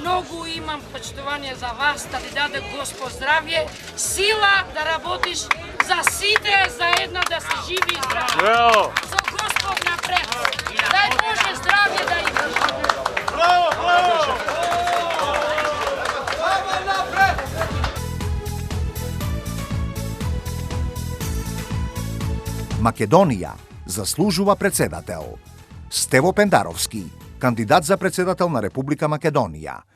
Многу имам почитување за вас, да ви даде Господ здравје, сила да работиш за сите заедно да се живи и здрави. Со Господ напред. Дај Боже здравје да имаш. Браво, браво! Македонија заслужува председател. Стево Пендаровски, кандидат за председател на Република Македонија.